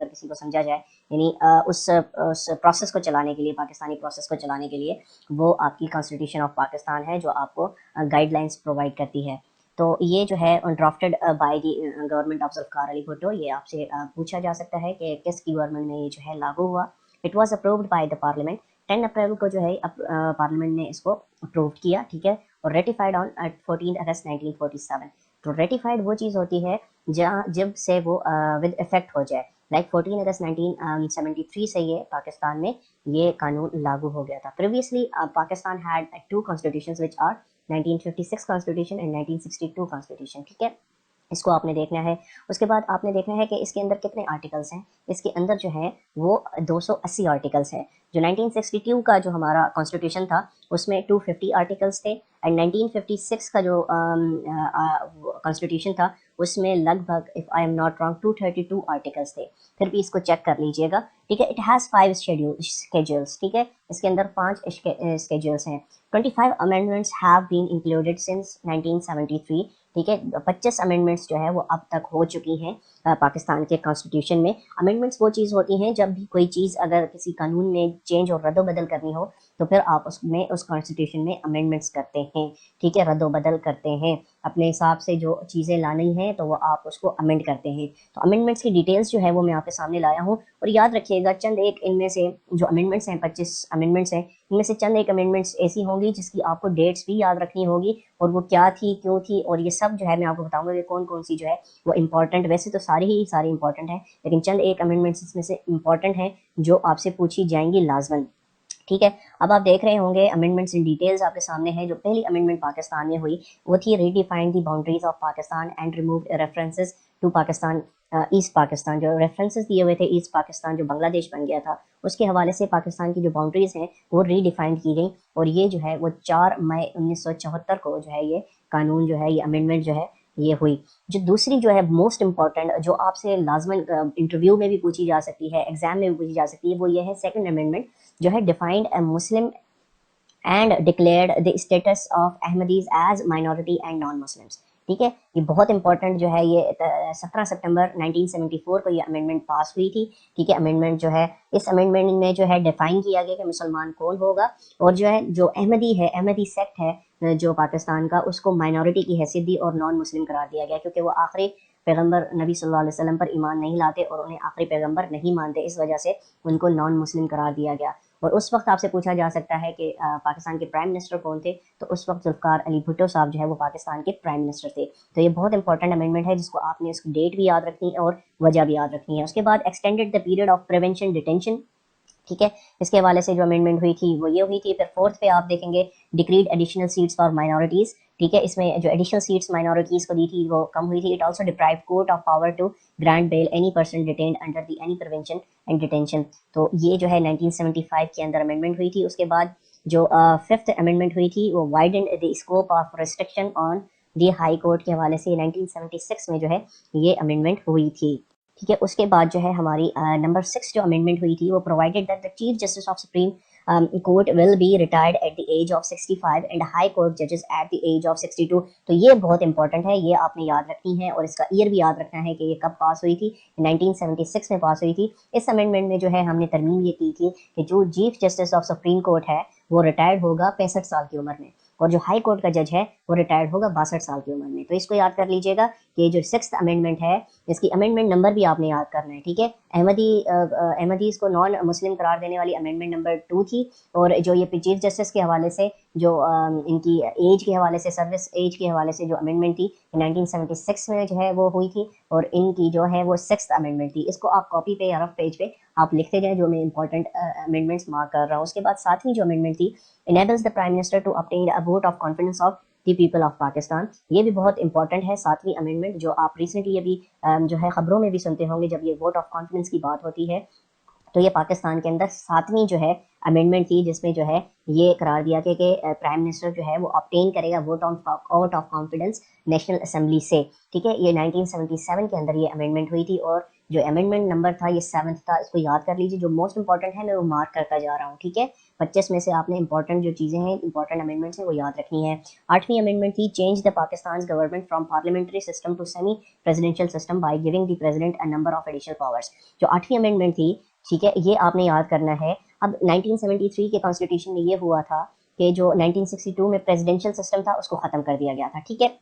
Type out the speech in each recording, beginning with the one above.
अगर किसी को समझा जाए, यानी उस प्रोसेस को चलाने के लिए, पाकिस्तानी प्रोसेस को चलाने के लिए वो आपकी कॉन्स्टिट्यूशन ऑफ पाकिस्तान है जो आपको गाइडलाइंस प्रोवाइड करती है। तो ये जो है drafted by the government of Zulfikar Ali Bhutto. ये आपसे पूछा जा सकता है कि किसकी गवर्नमेंट में ये जो है लागू हुआ। It was approved by the parliament. 10 अप्रैल को जो है पार्लियामेंट ने इसको अप्रूव किया, ठीक है, और रेटिफाइड ऑन 14 अगस्त 1947। तो रेटिफाइड वो चीज़ होती है जहाँ जब से वो विद इफेक्ट हो जाए। लाइक 14 अगस्त 1973 से ये पाकिस्तान में ये कानून लागू हो गया था। Previously Pakistan had two constitutions which are 1956 constitution and 1962 constitution, ठीक है। इसको आपने देखना है। उसके बाद आपने देखना है कि इसके अंदर कितने आर्टिकल्स हैं। इसके अंदर जो है वो 280 आर्टिकल्स हैं। जो 1962 का जो हमारा कॉन्स्टिट्यूशन था उसमें 250 आर्टिकल्स थे, एंड 1956 का जो कॉन्स्टिट्यूशन था उसमें लगभग, if I am not wrong, 232 articles थे। फिर भी इसको चेक कर लीजिएगा, ठीक है। इट हैज़ 5 स्केड्यूल्स, ठीक है। इसके अंदर 5 स्केड्यूल्स हैं। 25 amendments have been included since 1973, ठीक है। 25 अमेंडमेंट्स जो है वो अब तक हो चुकी हैं पाकिस्तान के कॉन्स्टिट्यूशन में। अमेंडमेंट्स वो चीज़ होती हैं जब भी कोई चीज़ अगर किसी कानून में चेंज और रद्दोबदल करनी हो तो फिर आप उसमें उस कॉन्स्टिट्यूशन में अमेंडमेंट्स करते हैं, ठीक है, रद्दोबदल करते हैं। अपने हिसाब से जो चीज़ें लानी हैं तो वो आप उसको अमेंड करते हैं। तो अमेंडमेंट्स की डिटेल्स जो है वो मैं आपके सामने लाया हूँ, और याद रखिएगा चंद एक इनमें से जो अमेंडमेंट्स हैं, 25 अमेंडमेंट्स हैं, इनमें से चंद एक अमेंडमेंट्स ऐसी होंगी जिसकी आपको डेट्स भी याद रखनी होगी और वो क्या थी, क्यों थी, और ये सब जो है मैं आपको बताऊंगा कि कौन कौन सी जो है वो इंपॉर्टेंट। वैसे तो सारी ही सारी इंपॉर्टेंट है, लेकिन चंद एक अमेंडमेंट्स इसमें से इंपॉर्टेंट हैं जो आपसे पूछी जाएंगी लाजमन, ठीक है। अब आप देख रहे होंगे अमेंडमेंट्स इन डिटेल्स आपके सामने है। जो पहली अमेंडमेंट पाकिस्तान में हुई वो थी redefined the boundaries of Pakistan and remove references to Pakistan, east Pakistan. जो रेफरेंसेस दिए हुए थे ईस्ट पाकिस्तान जो बांग्लादेश बन गया था उसके हवाले से पाकिस्तान की जो बाउंड्रीज हैं वो रीडिफाइंड की गई, और ये जो है वो 4 मई 1974 को जो है ये कानून जो है, ये अमेंडमेंट जो है ये हुई। जो दूसरी जो है मोस्ट इंपॉर्टेंट, जो आपसे लाजमन इंटरव्यू में भी पूछी जा सकती है, एग्जाम में भी पूछी जा सकती है, वो ये है सेकंड अमेंडमेंट जो है defined a Muslim and declared the status of Ahmadis as minority and non Muslims, ठीक है। ये बहुत इंपॉर्टेंट जो है, ये 17 सितंबर 1974 को ये अमेंडमेंट पास हुई थी, ठीक है। अमेंडमेंट जो है, इस अमेंडमेंट में जो है डिफाइन किया गया कि मुसलमान कौन होगा, और जो है जो अहमदी है, अहमदी सेक्ट है जो पाकिस्तान का, उसको माइनॉरिटी की हैसियत दी और नॉन मुस्लिम करार दिया गया, क्योंकि वो आखिरी पैगंबर नबी सल्लल्लाहु अलैहि वसल्लम पर ईमान नहीं लाते और उन्हें आखिरी पैगंबर नहीं मानते, इस वजह से उनको नॉन मुस्लिम करार दिया गया। और उस वक्त आपसे पूछा जा सकता है कि पाकिस्तान के प्राइम मिनिस्टर कौन थे, तो उस वक्त जुल्फिकार अली भुट्टो साहब जो है वो पाकिस्तान के प्राइम मिनिस्टर थे। तो ये बहुत इंपॉर्टेंट अमेंडमेंट है जिसको आपने उसकी डेट भी याद रखनी है और वजह भी याद रखनी है। उसके बाद extended the period of prevention detention, ठीक है। इसके हवाले से जो अमेंडमेंट हुई थी वो ये हुई थी। फिर फोर्थ पे आप देखेंगे decreed additional seats for minorities, ठीक है। इसमें जो एडिशनल सीट्स माइनॉरिटीज को दी थी वो कम हुई थी। It also deprive court of power to grant bail any person detained under the any prevention and detention. तो ये जो है 1975 के अंदर अमेंडमेंट हुई थी। उसके बाद जो फिफ्थ अमेंडमेंट हुई थी वो widened the scope of restriction on the high court के हवाले से 1976 में जो है ये अमेंडमेंट हुई थी, ठीक है। उसके बाद जो है हमारी नंबर 6 जो अमेंडमेंट हुई थी वो provided that the chief justice of supreme court will be retired at the age of 65 and high court जजेस एट द एज ऑफ 62। तो ये बहुत इंपॉर्टेंट है, ये आपने याद रखनी है और इसका ईयर भी याद रखना है कि ये कब पास हुई थी। 1976 में पास हुई थी। इस अमेंडमेंट में जो है हमने तरमीम ये की थी कि जो chief justice of supreme court है वो रिटायर्ड होगा 65 साल की उम्र में, और जो हाई कोर्ट का जज है वो रिटायर्ड होगा 62 साल की उम्र में। तो इसको याद कर लीजिएगा कि ये जो 6th अमेंडमेंट है इसकी अमेंडमेंट नंबर भी आपने याद करना है, ठीक है। अहमदीज को नॉन मुस्लिम करार देने वाली अमेंडमेंट नंबर 2 थी, और जो ये चीफ जस्टिस के हवाले से जो इनकी एज के हवाले से, सर्विस एज के हवाले से जो अमेंडमेंट थी 1976 में जो है वो हुई थी, और इनकी जो है वो 6th अमेंडमेंट थी। इसको आप कॉपी पे या रफ पेज पे आप लिखते जाएं जो मैं इंपॉर्टेंट अमेंडमेंट्स मार्क कर रहा हूँ। उसके बाद सातवीं जो अमेंडमेंट थी, enables the prime minister to obtain a vote of confidence of the people of Pakistan। ये भी बहुत इंपॉर्टेंट है सातवीं अमेंडमेंट, जो आप रिसेंटली अभी जो है खबरों में भी सुनते होंगे जब ये वोट ऑफ कॉन्फिडेंस की बात होती है। तो ये पाकिस्तान के अंदर सातवीं जो है अमेंडमेंट थी जिसमें जो है ये करार दिया कि प्राइम मिनिस्टर जो है वो ऑब्टेन करेगा vote of confidence national assembly से, ठीक है। ये 1977 के अंदर ये अमेंडमेंट हुई थी, और जो अमेंडमेंट नंबर था ये 7th था, इसको याद कर लीजिए। जो मोस्ट इंपॉर्टेंट है मैं वो मार्क करता जा रहा हूँ, ठीक है। 25 में से आपने इंपॉर्टेंट जो चीजें हैं, इंपॉर्टेंट अमेंडमेंट्स हैं, वो याद रखनी है। 8वीं अमेंडमेंट थी change the Pakistan government from parliamentary system to semi presidential system by giving the president a number of additional powers. जो 8वीं अमेंडमेंट थी, ठीक है, ये आपने याद करना है। अब 1973 के कॉन्स्टिट्यूशन में ये हुआ था कि जो 1962 में प्रेसिडेंशियल सिस्टम था उसको खत्म कर दिया गया था, ठीक है।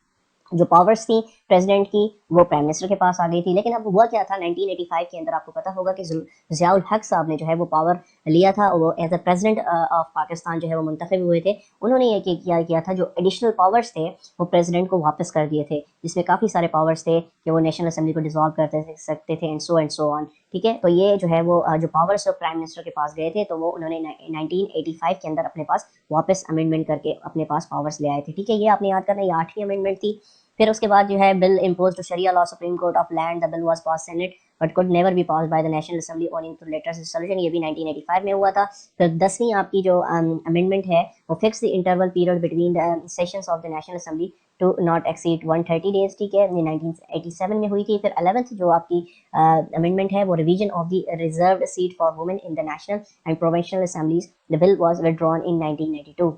जो पावर्स थी प्रेसिडेंट की वो प्राइम मिनिस्टर के पास आ गई थी। लेकिन अब हुआ क्या था 1985 के अंदर, आपको पता होगा कि ज़ियाउल हक साहब ने जो है वो पावर लिया था, वो as a president of Pakistan जो है वो मुंतखब हुए थे। उन्होंने ये किया था, जो एडिशनल पावर्स थे वो प्रेसिडेंट को वापस कर दिए थे, जिसमें काफ़ी सारे पावर्स थे कि वो नेशनल असेंबली को डिसॉल्व कर सकते थे एंड सो ऑन, ठीक है। तो ये जो है वो जो पावर्स प्राइम मिनिस्टर के पास गए थे, तो वो उन्होंने 1985 के अंदर अपने पास वापस अमेंडमेंट करके अपने पास पावर्स ले आए थे, ठीक है। ये आपने याद करना, ये 8वीं अमेंडमेंट थी। फिर उसके बाद जो है bill impose sharia law supreme court of land, the bill was pass senate but could never be pass by the national assembly owing to letters solution, ये भी 1985 में हुआ था। फिर 10वीं आपकी जो अमेंडमेंट है वो fix the interval period between the sessions of the national assembly to not exceed 130 days, ठीक है, 1987 में हुई थी। फिर 11th जो आपकी अमेंडमेंट है वो revision of the reserved seat for women in the national and provincial assemblies, the bill was withdrawn in 1992,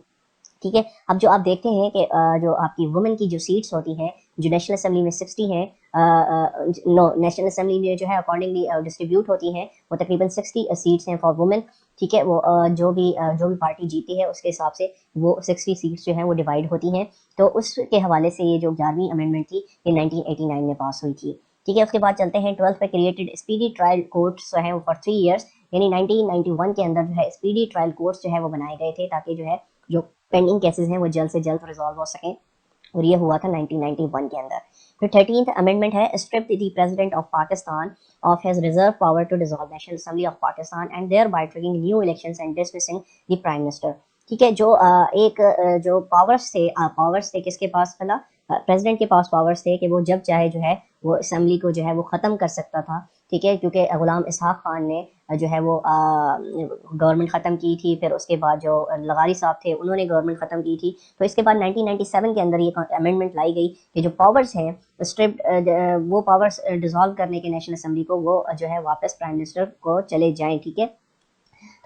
ठीक है। अब जो आप देखते हैं कि जो आपकी वुमेन की जो सीट्स होती हैं, जो नेशनल असेंबली में 60 हैं, नो नेशनल असेंबली में जो है अकॉर्डिंगली डिस्ट्रीब्यूट होती हैं, वो तकरीबन 60 सीट्स हैं फॉर वुमेन, ठीक है। वो जो भी पार्टी जीती है उसके हिसाब से वो 60 सीट्स जो हैं वो डिवाइड होती हैं। तो उसके हवाले से ये जो 11वीं अमेंडमेंट थी ये 1989 में पास हुई थी, ठीक है। उसके बाद चलते हैं 12th पे, क्रिएटेड स्पीडी ट्रायल कोर्ट्स जो है वो फॉर 3 ईयर्स, यानी 1991 के अंदर जो है स्पीडी ट्रायल कोर्ट्स जो है वो बनाए गए थे, ताकि जो है जो पेंडिंग केसेस हैं वो जल्द से जल्द रिजॉल्व हो सकें, और ये हुआ था 1991 के अंदर। फिर 13th अमेंडमेंट है strip the president of Pakistan of his reserve power to dissolve national assembly of Pakistan and thereby triggering new elections and dismissing the prime minister, ठीक है। जो पावर्स थे किसके पास, भला प्रेसिडेंट के पास पावर्स थे कि वो जब चाहे जो है वो असेंबली को जो है वो ख़त्म कर सकता था, ठीक है, क्योंकि गुलाम इसहाक खान ने जो है वो गवर्नमेंट ख़त्म की थी। फिर उसके बाद जो लगारी साहब थे उन्होंने गवर्नमेंट ख़त्म की थी। तो इसके बाद 1997 के अंदर ये अमेंडमेंट लाई गई कि जो पावर्स हैं स्ट्रिप, वो पावर्स डिसॉल्व करने के नेशनल असेंबली को, वो जो है वापस प्राइम मिनिस्टर को चले जाएं, ठीक है।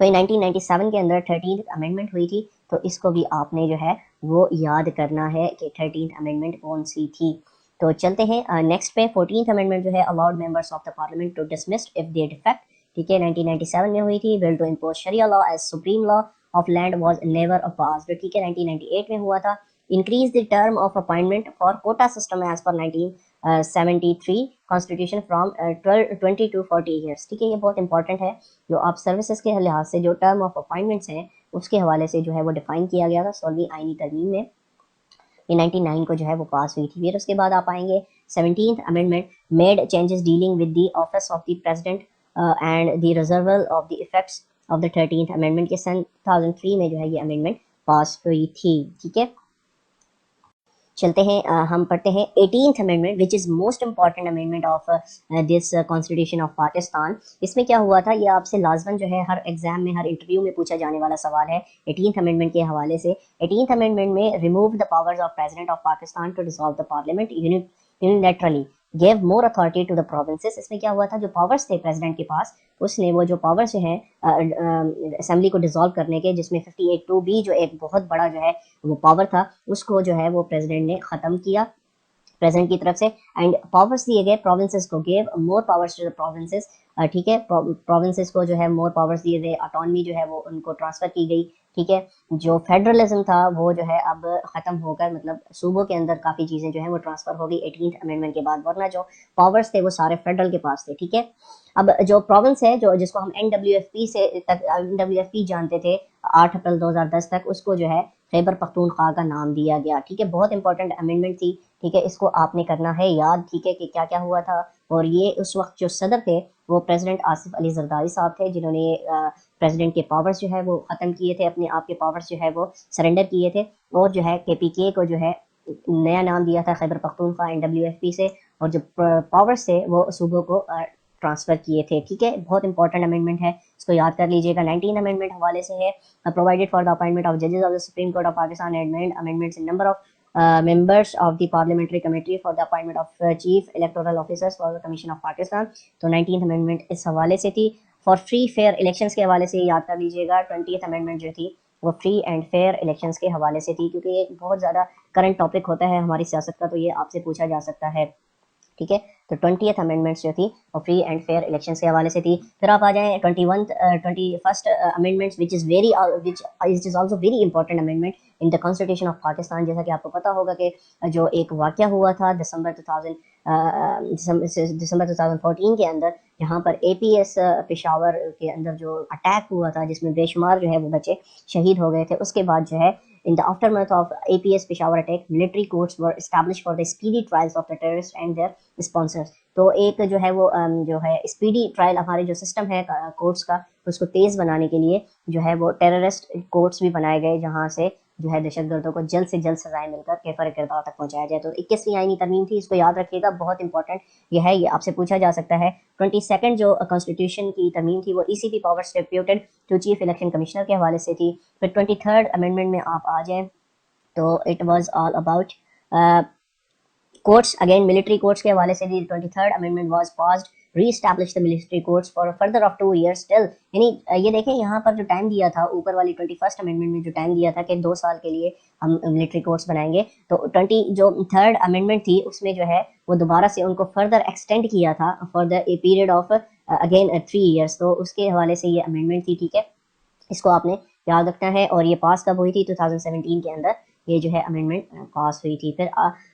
तो ये 1997 के अंदर 13th अमेंडमेंट हुई थी। तो इसको भी आपने जो है वो याद करना है कि 13th अमेंडमेंट कौन सी थी। तो चलते हैं नेक्स्ट पे। 14th अमेंडमेंट जो है allowed members of the parliament to dismissed if they defect, ठीक है, 1997 में हुई थी। Bill to impose sharia law as supreme law of land was never passed, ठीक है, 1998 में हुआ था। Increase the term of appointment for quota system as per 1973 constitution from 20 to 40 years, ठीक है। ये बहुत इंपॉर्टेंट है, जो आप सर्विसेज के लिहाज से जो टर्म ऑफ अपॉइंटमेंट्स हैं उसके हवाले से जो है वो डिफाइन किया गया था 16वीं आईनी तरमीम में। ये 99 को जो है वो पास हुई थी। फिर उसके बाद आप आएंगे 17th amendment made changes dealing with the office of the president and the reversal of the effects of the 13th amendment के सन 2003 में जो है ये अमेंडमेंट पास हुई थी, ठीक है। चलते हैं हम पढ़ते हैं 18th amendment which is most important amendment of this constitution of Pakistan. इसमें क्या हुआ था, ये आपसे लाजमन जो है हर एग्जाम में, हर इंटरव्यू में पूछा जाने वाला सवाल है 18th अमेंडमेंट के हवाले से। 18th अमेंडमेंट में remove the powers of president of Pakistan to dissolve the parliament unilaterally, gave more authority to the provinces. इसमें क्या हुआ था, जो पावर्स थे प्रेसिडेंट के पास, उसने वो जो पावर्स जो हैं असेंबली को डिसॉल्व करने के, जिसमें 58(2)(b जो एक बहुत बड़ा जो है वो पावर था, उसको जो है वो प्रेसिडेंट ने ख़त्म किया प्रेसिडेंट की तरफ से। एंड पावर्स दिए गए प्रोविंसेस को, gave more powers to the provinces, ठीक है, प्रोविंसेस को जो है मोर पावर्स दिए गए, ऑटोनमी जो है वो उनको ट्रांसफर की गई, ठीक है। जो फेडरलिज्म था वो जो है अब खत्म होकर, मतलब सूबों के अंदर काफ़ी चीज़ें जो है वो ट्रांसफर हो गई 18th अमेंडमेंट के बाद, वरना जो पावर्स थे वो सारे फेडरल के पास थे, ठीक है। अब जो प्रोविंस है, जो जिसको हम NWFP से तक NWFP जानते थे 8 अप्रैल 2010 तक, उसको जो है खैबर पख्तूनख्वा का नाम दिया गया, ठीक है। बहुत इंपॉर्टेंट अमेंडमेंट थी, ठीक है, इसको आपने करना है याद, ठीक है, कि क्या क्या हुआ था। और ये उस वक्त जो सदर थे वो प्रेसिडेंट आसिफ अली जरदारी साहब थे, जिन्होंने प्रेसिडेंट के पावर्स जो है वो ख़त्म किए थे, अपने आप के पावर्स जो है वो सरेंडर किए थे, और जो है KPK को जो है नया नाम दिया था खैबर पख्तूनख्वा NWFP से, और जो पावर्स थे वो सूबों को ट्रांसफर किए थे, ठीक है। बहुत इंपॉर्टेंट अमेंडमेंट है, इसको याद कर लीजिएगा। 19 अमेंडमेंट हवाले से है provided for the appointment of जजेस of the supreme court of Pakistan and amendments in number of members of the parliamentary committee for the appointment of chief electoral officers for the commission of Pakistan। तो 19th amendment इस हवाले से थी। For free fair elections के हवाले से याद कर लीजिएगा 20th अमेंडमेंट जो थी वो फ्री एंड फेयर इलेक्शंस के हवाले से थी, क्योंकि ये बहुत ज़्यादा करंट टॉपिक होता है हमारी सियासत का, तो ये आपसे पूछा जा सकता है। ठीक है, तो 20th अमेंडमेंट्स जो थी वो फ्री एंड फेयर इलेक्शंस के हवाले से थी। फिर आप आ जाएं 21st amendments which is also very important amendment in the constitution of Pakistan. जैसा कि आपको पता होगा कि जो एक वाक़या हुआ था दिसंबर 2014 के अंदर, जहाँ पर APS पेशावर के अंदर जो अटैक हुआ था जिसमें बेशुमार जो है वो बच्चे शहीद हो गए थे, उसके बाद जो है in the aftermath of APS Peshawar attack, military courts were established for the speedy trials of the terrorists and their sponsors। तो एक जो है वो जो है स्पीडी ट्रायल हमारे जो सिस्टम है कोर्ट्स का, उसको तेज़ बनाने के लिए जो है वो टेररिस्ट कोर्ट्स भी बनाए गए, जहाँ से जो है दहशतगर्दों को जल्द से जल्द सजाएं मिलकर केफर किरदार तक पहुंचाया जाए। तो 21वीं आईनी तरमीम थी, इसको याद रखिएगा, बहुत इंपॉर्टेंट ये है, ये आपसे पूछा जा सकता है। 22nd जो कॉन्स्टिट्यूशन की तरमीम थी वो ECP powers distributed to chief election commissioner के हवाले से थी। फिर 23rd अमेंडमेंट में आप आ जाएं तो it was all about courts, again military courts के हवाले से भी 23rd amendment was passed, reestablish the military courts for further of 2 years still. यानी ये देखें यहाँ पर जो टाइम दिया था ऊपर वाली 21st अमेंडमेंट में जो टाइम दिया था कि 2 साल के लिए हम मिलिट्री कोर्ट्स बनाएंगे, तो 23rd अमेंडमेंट थी उसमें जो है वो दोबारा से उनको फर्दर एक्सटेंड किया था for the period of again 3 years। तो उसके हवाले से ये अमेंडमेंट थी। ठीक है, इसको आपने याद रखना है। और ये पास कब हुई थी? 2017 के अंदर ये जो है अमेंडमेंट पास हुई थी। फिर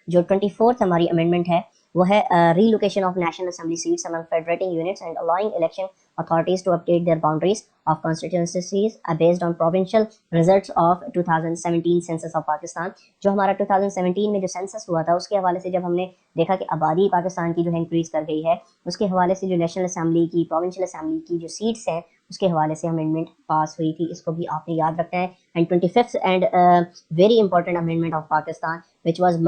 जो 24th हमारी अमेंडमेंट है वो है relocation of national assembly seats among federating units and allowing election authorities to update their boundaries of constituencies based on provincial results of 2017 census of Pakistan. जो हमारा 2017 में जो सेंसस हुआ था उसके हवाले से जब हमने देखा कि आबादी पाकिस्तान की जो है इंक्रीज कर गई है, उसके हवाले से जो नेशनल असेंबली की, प्रोविंशियल असेंबली की जो सीट्स हैं उसके हवाले से अमेंडमेंट पास हुई थी, इसको भी आपने याद रखना है। And 25th and very important amendment of Pakistan which was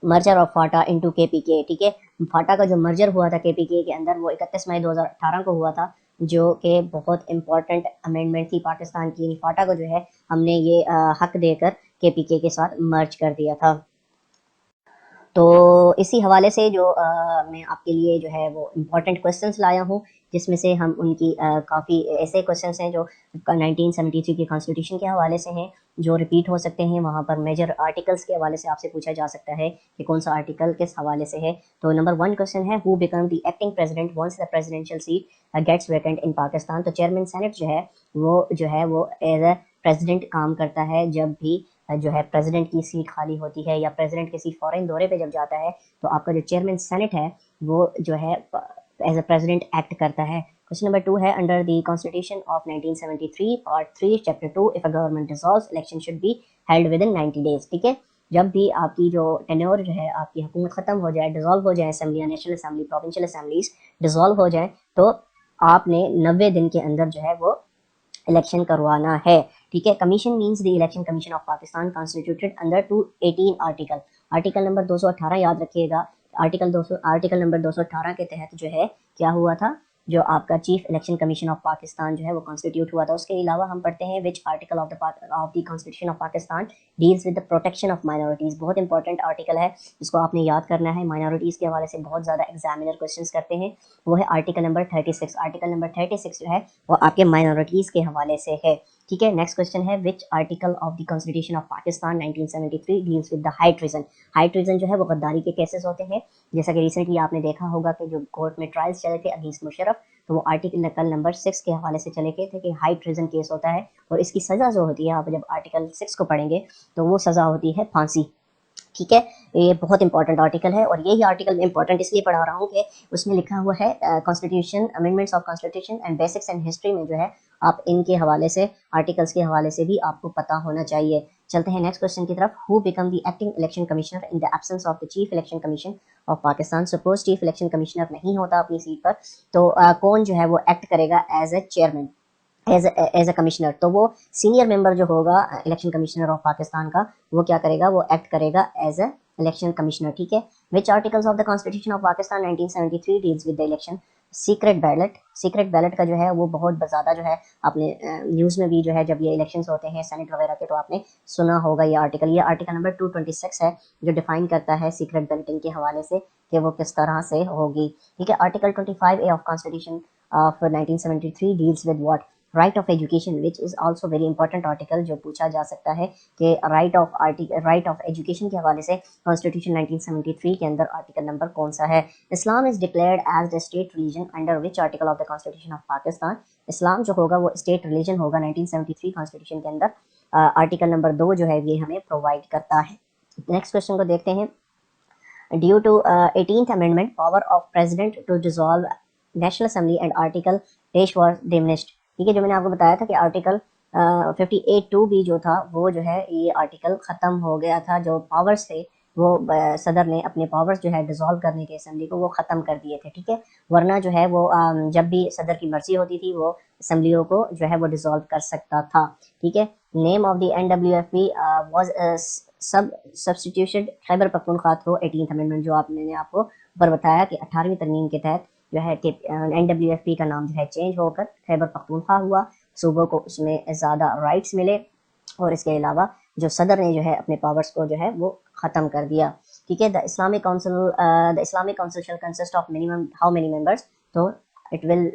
merger of Phata into KPK। ठीक है, फाटा का जो मर्जर हुआ था KPK के अंदर वो 31 मई 2018 को हुआ था, जो कि बहुत इंपॉर्टेंट अमेंडमेंट थी पाकिस्तान की। फाटा को जो है हमने ये हक देकर KPK के साथ मर्ज कर दिया था। तो इसी हवाले से जो मैं आपके लिए जो है वो इम्पोर्टेंट क्वेश्चंस लाया हूँ, जिसमें से हम उनकी काफ़ी ऐसे क्वेश्चंस हैं जो 1973 के कॉन्स्टिट्यूशन के हवाले से हैं, जो रिपीट हो सकते हैं। वहाँ पर मेजर आर्टिकल्स के हवाले से आपसे पूछा जा सकता है कि कौन सा आर्टिकल किस हवाले से है। तो नंबर 1 क्वेश्चन है, who become the acting president once the presidential seat gets vacant in Pakistan. तो चेयरमैन सेनेट जो है वो एज ए प्रेसिडेंट काम करता है जब भी जो है प्रेसिडेंट की सीट खाली होती है, या प्रेसिडेंट किसी फॉरेन दौरे पे जब जाता है तो आपका जो चेयरमैन सेनेट है वो जो है एज अ प्रेसिडेंट एक्ट करता है। क्वेश्चन नंबर 2 है, under the constitution of 1973 part 3 chapter 2 if a government dissolves election should be held with in 90 days। ठीक है, जब भी आपकी जो टेन्योर जो है आपकी हुकूमत खत्म हो जाए, डिसॉल्व हो जाए असेंबलियाँ, national assembly, provincial assemblies dissolve हो जाए, तो आपने 90 दिन के अंदर जो है वो इलेक्शन करवाना है। ठीक है, commission means the election commission of Pakistan constituted under 218 article. Article number 218 याद रखिएगा। आर्टिकल नंबर 218 के तहत जो है क्या हुआ था, जो आपका chief election commission of Pakistan जो है वो कॉन्स्टिट्यूट हुआ था। उसके अलावा हम पढ़ते हैं विच article of the constitution of Pakistan deals with the protection of minorities. बहुत इंपॉर्टेंट आर्टिकल है, जिसको आपने याद करना है। माइनॉरिटीज़ के हवाले से बहुत ज़्यादा एग्जामिनर क्वेश्चंस करते हैं। वो है आर्टिकल नंबर 36। आर्टिकल नंबर 36 जो है वो आपके माइनॉरिटीज़ के हवाले से है। ठीक है, नेक्स्ट क्वेश्चन है, विच article of the constitution of Pakistan 1973 deals with the high treason. High treason जो है वो गद्दारी के केसेस होते हैं। जैसा कि रिसेंटली आपने देखा होगा कि जो कोर्ट में ट्रायल्स चले थे अगेंस्ट मुशर्रफ, तो वो आर्टिकल नंबर 6 के हवाले से चले गए थे कि हाई ट्रीजन केस होता है और इसकी सज़ा जो होती है, आप जब आर्टिकल 6 को पढ़ेंगे तो वो सज़ा होती है फांसी। ठीक है, ये बहुत इंपॉर्टेंट आर्टिकल है, और यही आर्टिकल इंपॉर्टेंट इसलिए पढ़ा रहा हूँ कि उसमें लिखा हुआ है constitution, amendments of constitution and basics and history में जो है आप इनके हवाले से, आर्टिकल्स के हवाले से भी आपको पता होना चाहिए। चलते हैं नेक्स्ट क्वेश्चन की तरफ। Who become the acting election commissioner in the absence of the chief election commission of Pakistan. Suppose chief election commissioner नहीं होता अपनी सीट पर, तो कौन जो है वो एक्ट करेगा as a chairman, as a commissioner. तो वो सीनियर मेंबर जो होगा इलेक्शन कमिश्नर ऑफ पाकिस्तान का, वो क्या करेगा, वो एक्ट करेगा एज अ इलेक्शन कमिश्नर। ठीक है, which articles of the constitution of Pakistan 1973 deals with the election. Secret ballot का जो है वो बहुत ज़्यादा जो है आपने न्यूज़ में भी जो है जब ये इलेक्शंस होते हैं सेनेट वगैरह के तो आपने सुना होगा ये आर्टिकल नंबर 226 है जो डिफाइन करता है सीक्रेट बैलेटिंग के हवाले से कि वो किस तरह से होगी। ठीक है, article 25A of constitution of 1973 deals with what right of education which is also very important article जो पूछा जा सकता है कि राइट ऑफ एजुकेशन के हवाले से कॉन्स्टिट्यूशन 1973 के अंदर आर्टिकल नंबर कौन सा है। Islam is declared as the state religion under which article of the constitution of Pakistan. इस्लाम जो होगा वो स्टेट रिलीजन होगा 1973 कॉन्स्टिट्यूशन के अंदर। आर्टिकल नंबर 2 जो है ये हमें प्रोवाइड करता है। नेक्स्ट क्वेश्चन को देखते हैं। Due to 18th amendment power of president to dissolve national assembly and article dash was diminished. ठीक है, जो मैंने आपको बताया था कि आर्टिकल 58(2) भी जो था वो जो है ये आर्टिकल ख़त्म हो गया था। जो पावर्स थे वो सदर ने अपने पावर्स जो है डिसॉल्व करने के असेंबली को वो ख़त्म कर दिए थे। ठीक है, वरना जो है वो जब भी सदर की मर्जी होती थी वो असेंबलियों को जो है वो डिसॉल्व कर सकता था। ठीक है, name of the NWFP was substitution Khyber Pakhtunkhwa through 18th amendment. जो मैंने आपको ऊपर बताया कि 18वीं तरमीम के तहत जो है कि NWFP का नाम जो है चेंज होकर खैबर पख्तूनख्वा हुआ। सूबों को उसमें ज़्यादा राइट्स मिले और इसके अलावा जो सदर ने जो है अपने पावर्स को जो है वो ख़त्म कर दिया। ठीक है, the Islamic council shall consist of minimum how many members. तो it will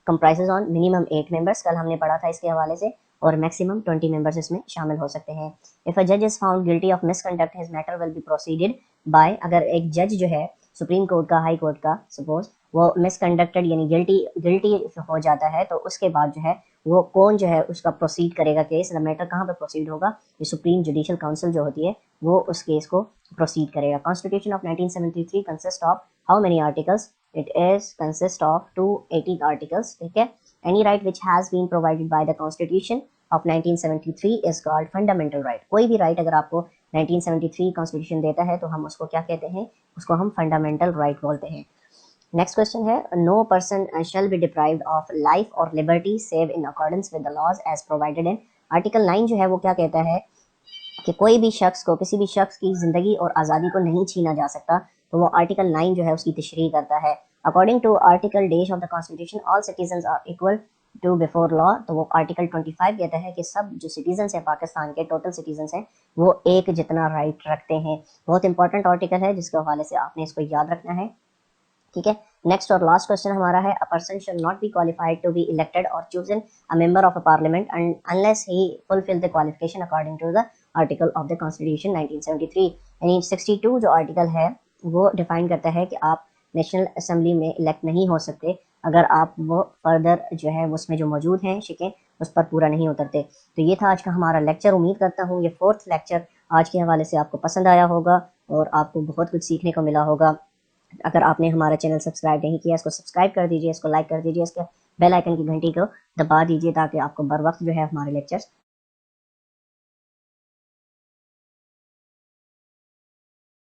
comprises on minimum 8 members, कल हमने पढ़ा था इसके हवाले से, और मैक्सिमम 20 मेंबर्स इसमें शामिल हो सकते हैं। इफ अ जज is found guilty of misconduct his matter will be proceeded by. अगर एक जज जो है सुप्रीम कोर्ट का, हाई कोर्ट का, सपोज वो मिसकंडक्टेड यानी गिल्टी हो जाता है तो उसके बाद जो है वो कौन जो है उसका प्रोसीड करेगा केस, द मैटर कहाँ पे प्रोसीड होगा, ये सुप्रीम जुडिशियल काउंसिल जो होती है वो उस केस को प्रोसीड करेगा। Constitution of 1973 consist of how many articles. It is consist of 280 articles. ठीक है, any right which has been provided by the Constitution of 1973 is called fundamental right. कोई भी right अगर आपको 1973 Constitution देता है तो हम उसको क्या कहते हैं, उसको हम fundamental right बोलते हैं। नेक्स्ट क्वेश्चन है, no person shall be deprived of life or liberty save in accordance with the laws as provided in। Article 9 जो है वो क्या कहता है कि कोई भी शख्स को, किसी भी शख्स की ज़िंदगी और आज़ादी को नहीं छीना जा सकता। तो वो आर्टिकल 9 जो है उसकी तशरीह करता है। According to article dash of the constitution all citizens are equal to before law. तो वो आर्टिकल 25 कहता है कि सब जो सिटीजन्स हैं पाकिस्तान के, टोटल सिटीजन्स हैं, वो एक जितना राइट रखते हैं। बहुत इंपॉर्टेंट आर्टिकल है जिसके हवाले से आपने इसको याद रखना है। ठीक है, नेक्स्ट और लास्ट क्वेश्चन हमारा है, a person shall not be qualified to be elected और chosen a member of a parliament unless he fulfil the qualification according to the article of the constitution 1973। यानी 62 जो आर्टिकल है वो define करता है कि आप नेशनल असेंबली में इलेक्ट नहीं हो सकते अगर आप वो फर्दर जो है उसमें जो मौजूद हैं शिकें उस पर पूरा नहीं उतरते। तो ये था आज का हमारा लेक्चर। उम्मीद करता हूँ ये 4th लेक्चर आज के हवाले से आपको पसंद आया होगा और आपको बहुत कुछ सीखने को मिला होगा। अगर आपने हमारा चैनल सब्सक्राइब नहीं किया इसको सब्सक्राइब कर दीजिए, इसको लाइक कर दीजिए, इसके बेल आइकन की घंटी को दबा दीजिए ताकि आपको बर वक्त जो है हमारे लेक्चर्स